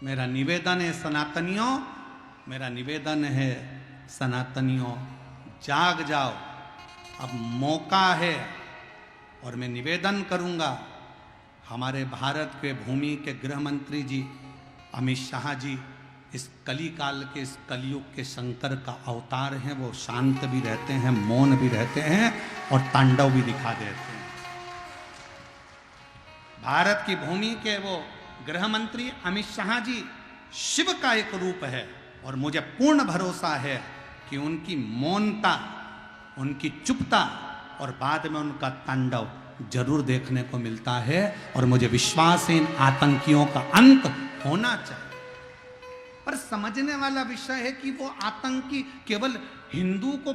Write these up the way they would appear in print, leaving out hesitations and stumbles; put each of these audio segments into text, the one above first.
मेरा निवेदन है सनातनियों, मेरा निवेदन है सनातनियों, जाग जाओ, अब मौका है। और मैं निवेदन करूंगा, हमारे भारत के भूमि के गृह मंत्री जी अमित शाह जी इस कली काल के, इस कलयुग के शंकर का अवतार हैं। वो शांत भी रहते हैं, मौन भी रहते हैं और तांडव भी दिखा देते हैं। भारत की भूमि के वो गृह मंत्री अमित शाह जी शिव का एक रूप है और मुझे पूर्ण भरोसा है कि उनकी मौनता, उनकी चुपता और बाद में उनका तांडव जरूर देखने को मिलता है। और मुझे विश्वास है इन आतंकियों का अंत होना चाहिए। पर समझने वाला विषय है कि वो आतंकी केवल हिंदू को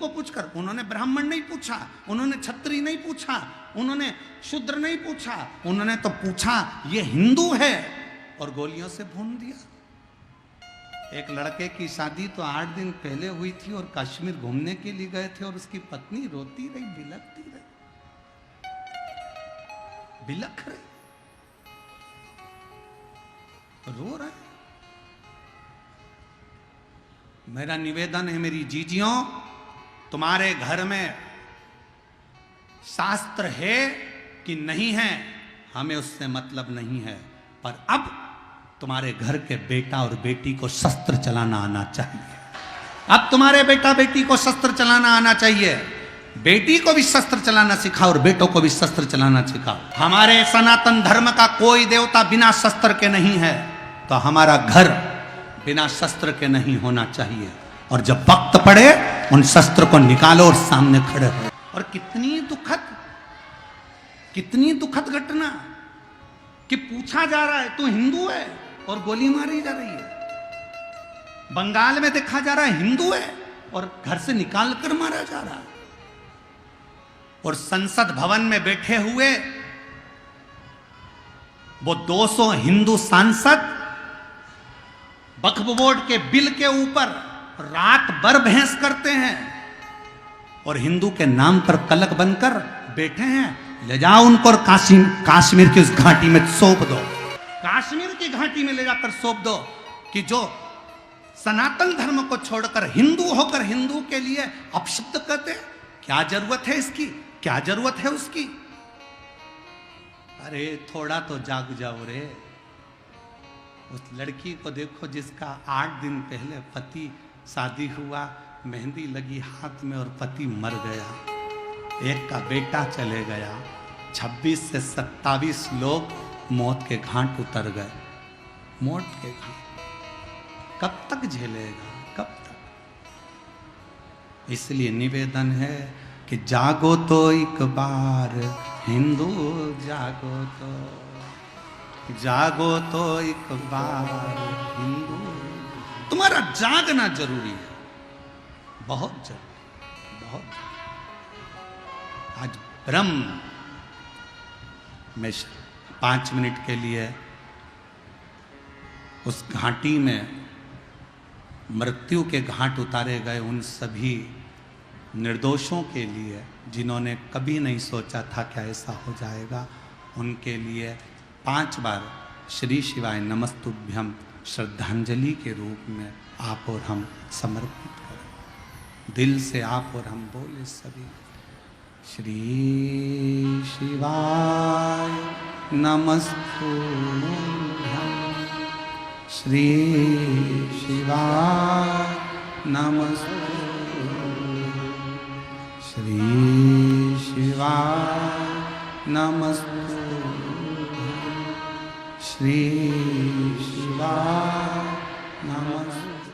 पूछकर, उन्होंने ब्राह्मण नहीं पूछा, उन्होंने क्षत्रिय नहीं पूछा, उन्होंने शूद्र नहीं पूछा, उन्होंने तो पूछा ये हिंदू है और गोलियों से भून दिया। एक लड़के की शादी तो 8 दिन पहले हुई थी और कश्मीर घूमने के लिए गए थे और उसकी पत्नी रोती रही, बिलखती रही, बिलख रही, रो रहा है। मेरा निवेदन है मेरी जीजियों, तुम्हारे घर में शास्त्र है कि नहीं है हमें उससे मतलब नहीं है, पर अब तुम्हारे घर के बेटा और बेटी को शस्त्र चलाना आना चाहिए। अब तुम्हारे बेटा बेटी को शस्त्र चलाना आना चाहिए। बेटी को भी शस्त्र चलाना सिखाओ और बेटों को भी शस्त्र चलाना सिखाओ। हमारे सनातन धर्म का कोई देवता बिना शस्त्र के नहीं है, तो हमारा घर बिना शस्त्र के नहीं होना चाहिए। और जब वक्त पड़े उन शस्त्र को निकालो और सामने खड़े हो। और कितनी दुखद घटना कि पूछा जा रहा है तू हिंदू है और गोली मारी जा रही है। बंगाल में देखा जा रहा है हिंदू है और घर से निकाल कर मारा जा रहा है। और संसद भवन में बैठे हुए वो 200 हिंदू सांसद वक्फ बोर्ड के बिल के ऊपर रात भर बहस करते हैं और हिंदू के नाम पर कलक बनकर बैठे हैं। ले जाओ उनको और काश्मीर की उस घाटी में सौंप दो, काश्मीर की घाटी में ले जाकर सौंप दो कि जो सनातन धर्म को छोड़कर हिंदू होकर हिंदू के लिए अपशब्द कहते हैं। क्या जरूरत है इसकी, क्या जरूरत है उसकी? अरे थोड़ा तो जाग जाओ रे। उस लड़की को देखो जिसका 8 दिन पहले पति शादी हुआ, मेहंदी लगी हाथ में और पति मर गया, एक का बेटा चले गया, 26 से 27 लोग मौत के घाट उतर गए। मौत के घाट कब तक झेलेगा, कब तक? इसलिए निवेदन है कि जागो तो एक बार हिंदू, जागो तो एक बार हिंदू। तुम्हारा जागना जरूरी है, बहुत जरूरी, बहुत जरूरी। आज ब्रह्म में 5 मिनट के लिए उस घाटी में मृत्यु के घाट उतारे गए उन सभी निर्दोषों के लिए जिन्होंने कभी नहीं सोचा था कि ऐसा हो जाएगा, उनके लिए 5 बार श्री शिवाय नमस्तुभ्यम श्रद्धांजलि के रूप में आप और हम समर्पित करें। दिल से आप और हम बोले सभी, श्री शिवाय नमस्तुभ्यम, श्री शिवाय नमस्तुभ्यम, श्री शिवाय नमस्तुभ्यम, श्री शिवाय नमस्तुभ्यम।